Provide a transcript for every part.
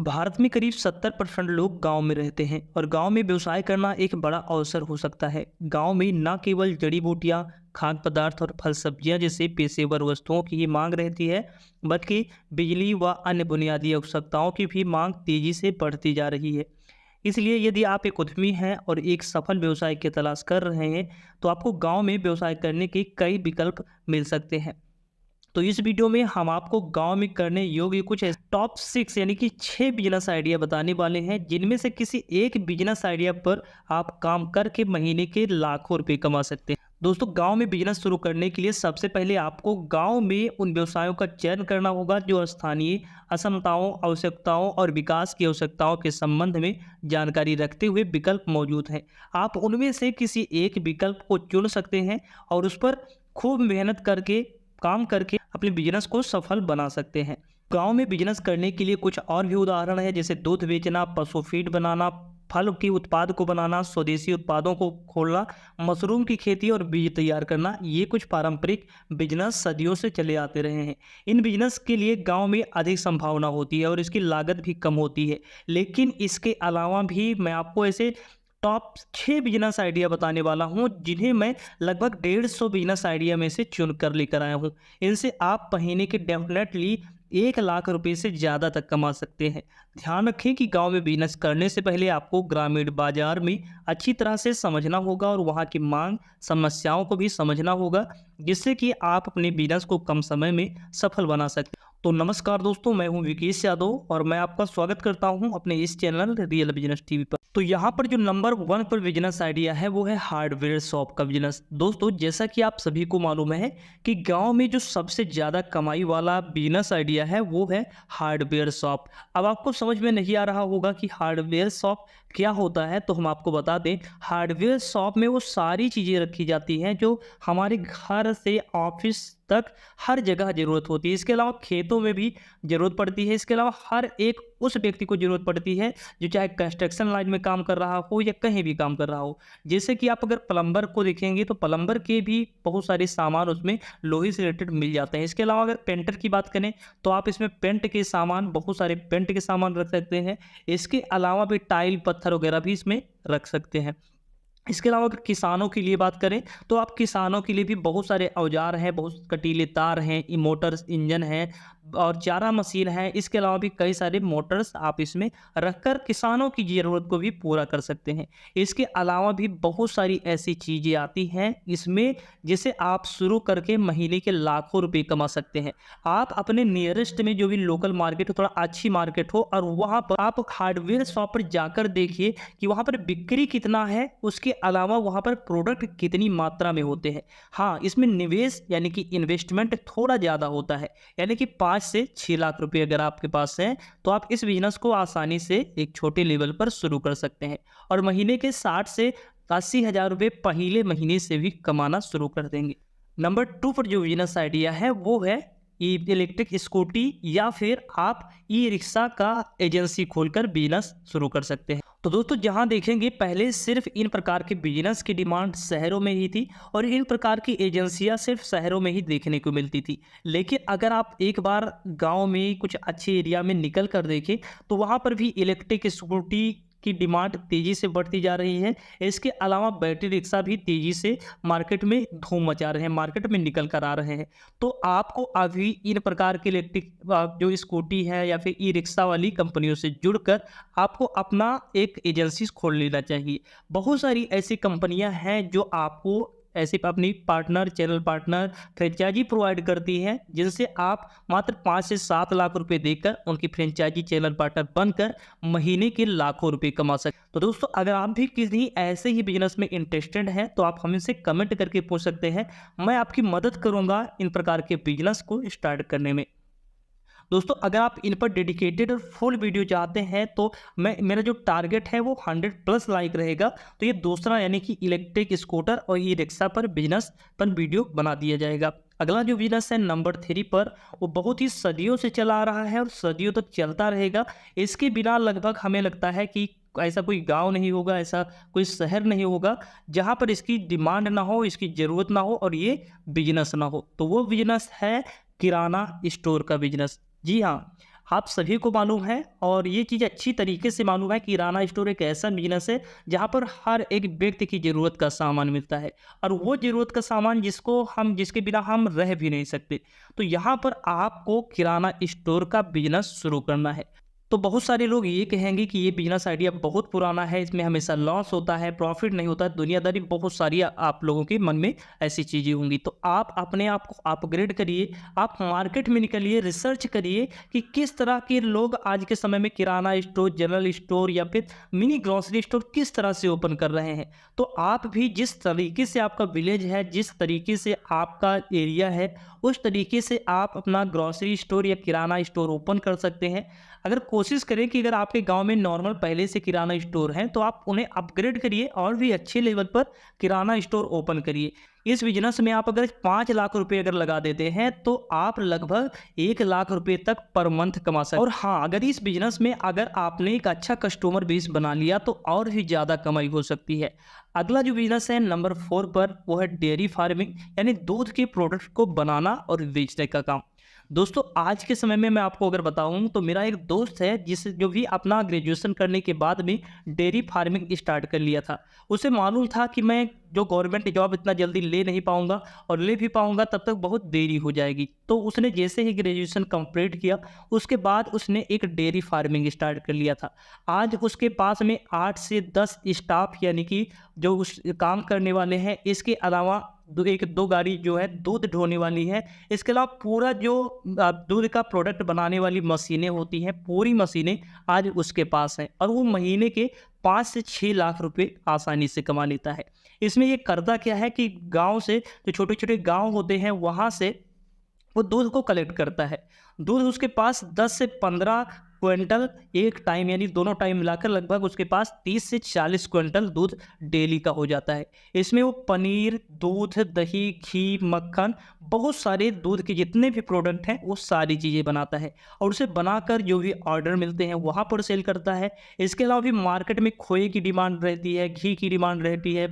भारत में करीब 70% लोग गांव में रहते हैं और गांव में व्यवसाय करना एक बड़ा अवसर हो सकता है। गांव में न केवल जड़ी बूटियां, खाद्य पदार्थ और फल सब्जियां जैसे पेशेवर वस्तुओं की ही मांग रहती है, बल्कि बिजली व अन्य बुनियादी आवश्यकताओं की भी मांग तेजी से बढ़ती जा रही है। इसलिए यदि आप एक उद्यमी हैं और एक सफल व्यवसाय की तलाश कर रहे हैं, तो आपको गांव में व्यवसाय करने के कई विकल्प मिल सकते हैं। तो इस वीडियो में हम आपको गांव में करने योग्य कुछ टॉप 6 यानी कि 6 बिजनेस आइडिया बताने वाले हैं, जिनमें से किसी एक बिजनेस आइडिया पर आप काम करके महीने के लाखों रुपए कमा सकते हैं। दोस्तों, गांव में बिजनेस शुरू करने के लिए सबसे पहले आपको गांव में उन व्यवसायों का चयन करना होगा जो स्थानीय असमताओं, आवश्यकताओं और विकास की आवश्यकताओं के संबंध में जानकारी रखते हुए विकल्प मौजूद हैं। आप उनमें से किसी एक विकल्प को चुन सकते हैं और उस पर खूब मेहनत करके काम करके अपने बिजनेस को सफल बना सकते हैं। गांव में बिजनेस करने के लिए कुछ और भी उदाहरण है, जैसे दूध बेचना, पशु फीड बनाना, फल के उत्पाद को बनाना, स्वदेशी उत्पादों को खोलना, मशरूम की खेती और बीज तैयार करना। ये कुछ पारंपरिक बिजनेस सदियों से चले आते रहे हैं। इन बिजनेस के लिए गांव में अधिक संभावना होती है और इसकी लागत भी कम होती है। लेकिन इसके अलावा भी मैं आपको ऐसे टॉप 6 बिजनेस आइडिया बताने वाला हूं, जिन्हें मैं लगभग 150 बिजनेस आइडिया में से चुन कर लेकर आया हूं। इनसे आप महीने के डेफिनेटली 1 लाख रुपए से ज़्यादा तक कमा सकते हैं। ध्यान रखें कि गांव में बिजनेस करने से पहले आपको ग्रामीण बाजार में अच्छी तरह से समझना होगा और वहां की मांग, समस्याओं को भी समझना होगा, जिससे कि आप अपने बिजनेस को कम समय में सफल बना सकते हैं। तो नमस्कार दोस्तों, मैं हूं विकेश यादव और मैं आपका स्वागत करता हूं अपने इस चैनल रियल बिजनेस टीवी पर। तो यहाँ पर जो नंबर 1 पर बिजनेस आइडिया है वो है हार्डवेयर शॉप का बिजनेस। दोस्तों, जैसा कि आप सभी को मालूम है कि गांव में जो सबसे ज़्यादा कमाई वाला बिजनेस आइडिया है वो है हार्डवेयर शॉप। अब आपको समझ में नहीं आ रहा होगा कि हार्डवेयर शॉप क्या होता है, तो हम आपको बता दें। हार्डवेयर शॉप में वो सारी चीज़ें रखी जाती हैं जो हमारे घर से ऑफिस तक हर जगह ज़रूरत होती है। इसके अलावा खेतों में भी ज़रूरत पड़ती है। इसके अलावा हर एक उस व्यक्ति को ज़रूरत पड़ती है जो चाहे कंस्ट्रक्शन लाइन में काम कर रहा हो या कहीं भी काम कर रहा हो। जैसे कि आप अगर प्लम्बर को देखेंगे तो प्लम्बर के भी बहुत सारे सामान उसमें लोहे से रिलेटेड मिल जाते हैं। इसके अलावा अगर पेंटर की बात करें तो आप इसमें पेंट के सामान, बहुत सारे पेंट के सामान रख सकते हैं। इसके अलावा भी टाइल, पत्थर वगैरह भी इसमें रख सकते हैं। इसके अलावा अगर किसानों के लिए बात करें तो आप किसानों के लिए भी बहुत सारे औजार हैं, बहुत कटीले तार हैं, मोटर्स, इंजन हैं और चारा मशीन है। इसके अलावा भी कई सारे मोटर्स आप इसमें रखकर किसानों की ज़रूरत को भी पूरा कर सकते हैं। इसके अलावा भी बहुत सारी ऐसी चीज़ें आती हैं इसमें, जिसे आप शुरू करके महीने के लाखों रुपए कमा सकते हैं। आप अपने नियरेस्ट में जो भी लोकल मार्केट हो, थोड़ा अच्छी मार्केट हो, और वहाँ पर आप हार्डवेयर शॉप पर जाकर देखिए कि वहाँ पर बिक्री कितना है, उसके अलावा वहाँ पर प्रोडक्ट कितनी मात्रा में होते हैं। हाँ, इसमें निवेश यानी कि इन्वेस्टमेंट थोड़ा ज़्यादा होता है, यानी कि 5 से 6 लाख रुपए अगर आपके पास है तो आप इस बिजनेस को आसानी से एक छोटे लेवल पर शुरू कर सकते हैं और महीने के 60 से 80 हज़ार रुपये पहले महीने से भी कमाना शुरू कर देंगे। नंबर 2 पर जो बिजनेस आइडिया है वो है इलेक्ट्रिक स्कूटी, या फिर आप ई रिक्शा का एजेंसी खोलकर बिजनेस शुरू कर सकते हैं। तो दोस्तों, जहां देखेंगे पहले सिर्फ इन प्रकार के बिजनेस की डिमांड शहरों में ही थी और इन प्रकार की एजेंसियां सिर्फ शहरों में ही देखने को मिलती थी। लेकिन अगर आप एक बार गांव में कुछ अच्छे एरिया में निकल कर देखें तो वहां पर भी इलेक्ट्रिक स्कूटी की डिमांड तेजी से बढ़ती जा रही है। इसके अलावा बैटरी रिक्शा भी तेजी से मार्केट में धूम मचा रहे हैं, मार्केट में निकल कर आ रहे हैं। तो आपको अभी इन प्रकार के इलेक्ट्रिक जो स्कूटी है या फिर ई रिक्शा वाली कंपनियों से जुड़कर आपको अपना एक एजेंसी खोल लेना चाहिए। बहुत सारी ऐसी कंपनियां हैं जो आपको ऐसे अपनी partner, channel partner, franchisee provide करती हैं, जिनसे आप मात्र 5 से 7 लाख रुपए देकर उनकी फ्रेंचाइजी चैनल पार्टनर बनकर महीने के लाखों रुपए कमा सकते। तो दोस्तों, अगर आप भी किसी ऐसे ही बिजनेस में इंटरेस्टेड हैं तो आप हमसे कमेंट करके पूछ सकते हैं। मैं आपकी मदद करूंगा इन प्रकार के बिजनेस को स्टार्ट करने में। दोस्तों, अगर आप इन पर डेडिकेटेड और फुल वीडियो चाहते हैं तो मेरा जो टारगेट है वो 100+ लाइक रहेगा। तो ये दूसरा यानी कि इलेक्ट्रिक स्कूटर और ई रिक्शा पर बिजनेस पर वीडियो बना दिया जाएगा। अगला जो बिजनेस है नंबर 3 पर, वो बहुत ही सदियों से चला आ रहा है और सदियों तक चलता रहेगा। इसके बिना लगभग हमें लगता है कि ऐसा कोई गांव नहीं होगा, ऐसा कोई शहर नहीं होगा जहां पर इसकी डिमांड ना हो, इसकी ज़रूरत ना हो और ये बिजनेस ना हो। तो वो बिजनेस है किराना स्टोर का बिजनेस। जी हाँ, आप सभी को मालूम है और ये चीज़ अच्छी तरीके से मालूम है कि किराना स्टोर एक ऐसा बिजनेस है जहाँ पर हर एक व्यक्ति की ज़रूरत का सामान मिलता है और वो ज़रूरत का सामान जिसके बिना हम रह भी नहीं सकते। तो यहाँ पर आपको किराना स्टोर का बिजनेस शुरू करना है। तो बहुत सारे लोग ये कहेंगे कि ये बिजनेस आइडिया बहुत पुराना है, इसमें हमेशा लॉस होता है, प्रॉफिट नहीं होता है, दुनियादारी बहुत सारी आप लोगों के मन में ऐसी चीज़ें होंगी। तो आप अपने आप को अपग्रेड करिए, आप मार्केट में निकलिए, रिसर्च करिए कि किस तरह के लोग आज के समय में किराना स्टोर, जनरल स्टोर या फिर मिनी ग्रॉसरी स्टोर किस तरह से ओपन कर रहे हैं। तो आप भी जिस तरीके से आपका विलेज है, जिस तरीके से आपका एरिया है, उस तरीके से आप अपना ग्रॉसरी स्टोर या किराना स्टोर ओपन कर सकते हैं। अगर कोशिश करें कि अगर आपके गांव में नॉर्मल पहले से किराना स्टोर हैं तो आप उन्हें अपग्रेड करिए और भी अच्छे लेवल पर किराना स्टोर ओपन करिए। इस बिजनेस में आप अगर 5 लाख रुपए अगर लगा देते हैं तो आप लगभग 1 लाख रुपए तक पर मंथ कमा सकते हैं। और हाँ, अगर इस बिजनेस में अगर आपने एक अच्छा कस्टमर बेस बना लिया तो और भी ज़्यादा कमाई हो सकती है। अगला जो बिजनेस है नंबर 4 पर, वो है डेयरी फार्मिंग, यानी दूध के प्रोडक्ट को बनाना और बेचने का काम। दोस्तों आज के समय में मैं आपको अगर बताऊं तो मेरा एक दोस्त है जो भी अपना ग्रेजुएशन करने के बाद में डेयरी फार्मिंग स्टार्ट कर लिया था। उसे मालूम था कि मैं जो गवर्नमेंट जॉब इतना जल्दी ले नहीं पाऊंगा और ले भी पाऊंगा तब तक बहुत देरी हो जाएगी। तो उसने जैसे ही ग्रेजुएशन कंप्लीट किया उसके बाद उसने एक डेयरी फार्मिंग स्टार्ट कर लिया था। आज उसके पास में 8 से 10 स्टाफ यानी कि जो उस काम करने वाले हैं, इसके अलावा एक दो गाड़ी जो है दूध ढोने वाली है। इसके अलावा पूरा जो दूध का प्रोडक्ट बनाने वाली मशीनें होती हैं, पूरी मशीनें आज उसके पास हैं और वो महीने के 5 से 6 लाख रुपए आसानी से कमा लेता है। इसमें ये करता क्या है कि गांव से जो छोटे छोटे गांव होते हैं वहां से वो दूध को कलेक्ट करता है। दूध उसके पास 10 से 15 क्विंटल एक टाइम, यानी दोनों टाइम मिलाकर लगभग उसके पास 30 से 40 क्विंटल दूध डेली का हो जाता है। इसमें वो पनीर, दूध, दही, घी, मक्खन, बहुत सारे दूध के जितने भी प्रोडक्ट हैं वो सारी चीज़ें बनाता है और उसे बनाकर जो भी ऑर्डर मिलते हैं वहाँ पर सेल करता है। इसके अलावा भी मार्केट में खोए की डिमांड रहती है, घी की डिमांड रहती है,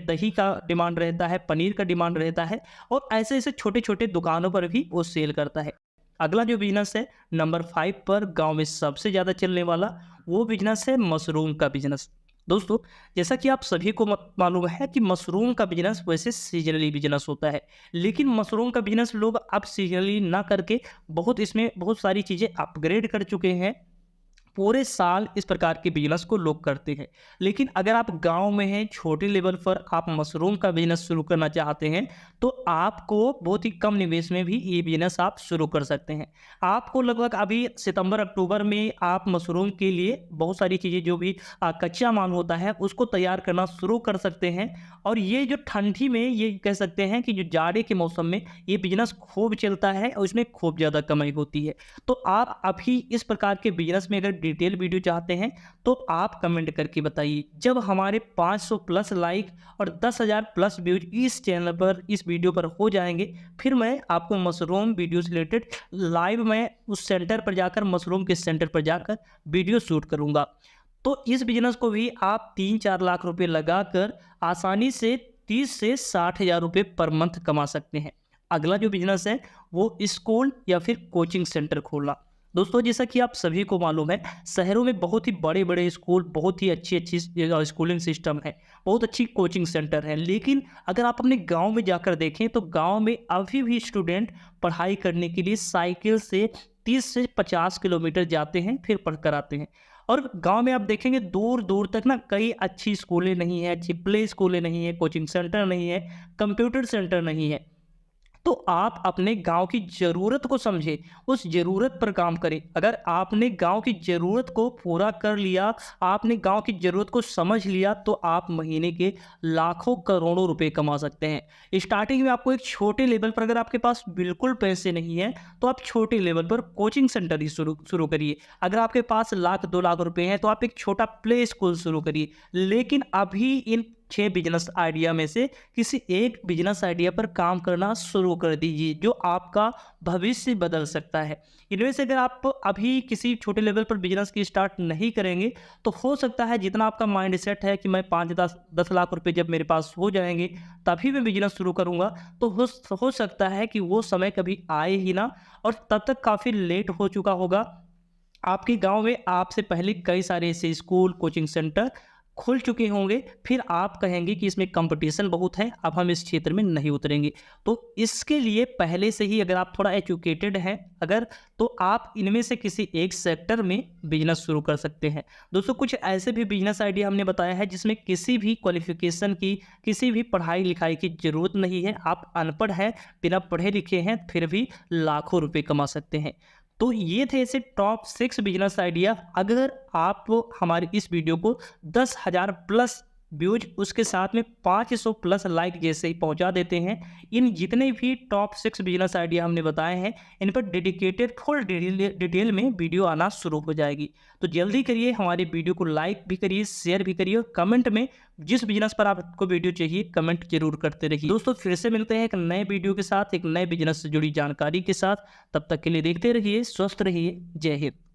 दही का डिमांड रहता है, पनीर का डिमांड रहता है और ऐसे ऐसे छोटे छोटे दुकानों पर भी वो सेल करता है। अगला जो बिजनेस है नंबर 5 पर, गांव में सबसे ज़्यादा चलने वाला, वो बिजनेस है मशरूम का बिजनेस। दोस्तों जैसा कि आप सभी को मालूम है कि मशरूम का बिजनेस वैसे सीजनली बिजनेस होता है, लेकिन मशरूम का बिजनेस लोग अब सीजनली ना करके इसमें बहुत सारी चीज़ें अपग्रेड कर चुके हैं। पूरे साल इस प्रकार के बिजनेस को लोग करते हैं। लेकिन अगर आप गांव में हैं, छोटे लेवल पर आप मशरूम का बिजनेस शुरू करना चाहते हैं तो आपको बहुत ही कम निवेश में भी ये बिजनेस आप शुरू कर सकते हैं। आपको लगभग अभी सितंबर अक्टूबर में आप मशरूम के लिए बहुत सारी चीज़ें जो भी कच्चा माल होता है उसको तैयार करना शुरू कर सकते हैं। और ये जो ठंडी में, ये कह सकते हैं कि जो जाड़े के मौसम में ये बिजनेस खूब चलता है और इसमें खूब ज़्यादा कमाई होती है। तो आप अभी इस प्रकार के बिजनेस में अगर डिटेल वीडियो चाहते हैं तो आप कमेंट करके बताइए। जब हमारे 500 प्लस लाइक और 10,000 प्लस व्यूज इस चैनल पर, इस वीडियो पर हो जाएंगे, फिर मैं आपको मशरूम वीडियो से रिलेटेड लाइव मैं उस सेंटर पर जाकर, मशरूम के सेंटर पर जाकर वीडियो शूट करूंगा। तो इस बिजनेस को भी आप 3-4 लाख रुपए लगाकर आसानी से 30 से 60,000 रुपये पर मंथ कमा सकते हैं। अगला जो बिजनेस है वो स्कूल या फिर कोचिंग सेंटर खोलना। दोस्तों जैसा कि आप सभी को मालूम है, शहरों में बहुत ही बड़े बड़े स्कूल, बहुत ही अच्छी अच्छी स्कूलिंग सिस्टम है, बहुत अच्छी कोचिंग सेंटर है। लेकिन अगर आप अपने गांव में जाकर देखें तो गांव में अभी भी स्टूडेंट पढ़ाई करने के लिए साइकिल से 30 से 50 किलोमीटर जाते हैं, फिर पढ़ कर आते हैं। और गांव में आप देखेंगे दूर दूर तक ना कई अच्छी स्कूलें नहीं है, अच्छी प्ले स्कूलें नहीं है, कोचिंग सेंटर नहीं है, कंप्यूटर सेंटर नहीं है। तो आप अपने गांव की ज़रूरत को समझें, उस ज़रूरत पर काम करें। अगर आपने गांव की ज़रूरत को पूरा कर लिया, आपने गांव की ज़रूरत को समझ लिया, तो आप महीने के लाखों करोड़ों रुपए कमा सकते हैं। स्टार्टिंग में आपको एक छोटे लेवल पर, अगर आपके पास बिल्कुल पैसे नहीं हैं तो आप छोटे लेवल पर कोचिंग सेंटर ही शुरू करिए। अगर आपके पास 1-2 लाख रुपए हैं तो आप एक छोटा प्ले स्कूल शुरू करिए। लेकिन अभी इन 6 बिजनेस आइडिया में से किसी एक बिजनेस आइडिया पर काम करना शुरू कर दीजिए जो आपका भविष्य बदल सकता है। इनमें से अगर आप अभी किसी छोटे लेवल पर बिजनेस की स्टार्ट नहीं करेंगे तो हो सकता है जितना आपका माइंड सेट है कि मैं 5-10 लाख रुपए जब मेरे पास हो जाएंगे तभी मैं बिजनेस शुरू करूंगा, तो हो सकता है कि वो समय कभी आए ही ना और तब तक काफ़ी लेट हो चुका होगा आपके गांव में आपसे पहले कई सारे ऐसे स्कूल कोचिंग सेंटर खुल चुके होंगे, फिर आप कहेंगे कि इसमें कंपटीशन बहुत है, अब हम इस क्षेत्र में नहीं उतरेंगे। तो इसके लिए पहले से ही अगर आप थोड़ा एजुकेटेड हैं अगर, तो आप इनमें से किसी एक सेक्टर में बिजनेस शुरू कर सकते हैं। दोस्तों कुछ ऐसे भी बिजनेस आइडिया हमने बताया है जिसमें किसी भी क्वालिफिकेशन की, किसी भी पढ़ाई लिखाई की ज़रूरत नहीं है। आप अनपढ़ हैं, बिना पढ़े लिखे हैं, फिर भी लाखों रुपए कमा सकते हैं। तो ये थे ऐसे टॉप 6 बिजनेस आइडिया। अगर आप हमारी इस वीडियो को 10,000 प्लस व्यूज, उसके साथ में 500 प्लस लाइक जैसे ही पहुंचा देते हैं, इन जितने भी टॉप 6 बिजनेस आइडिया हमने बताए हैं इन पर डेडिकेटेड फुल डिटेल में वीडियो आना शुरू हो जाएगी। तो जल्दी करिए, हमारे वीडियो को लाइक भी करिए, शेयर भी करिए और कमेंट में जिस बिजनेस पर आपको वीडियो चाहिए कमेंट जरूर करते रहिए। दोस्तों फिर से मिलते हैं एक नए वीडियो के साथ, एक नए बिजनेस से जुड़ी जानकारी के साथ। तब तक के लिए देखते रहिए, स्वस्थ रहिए। जय हिंद।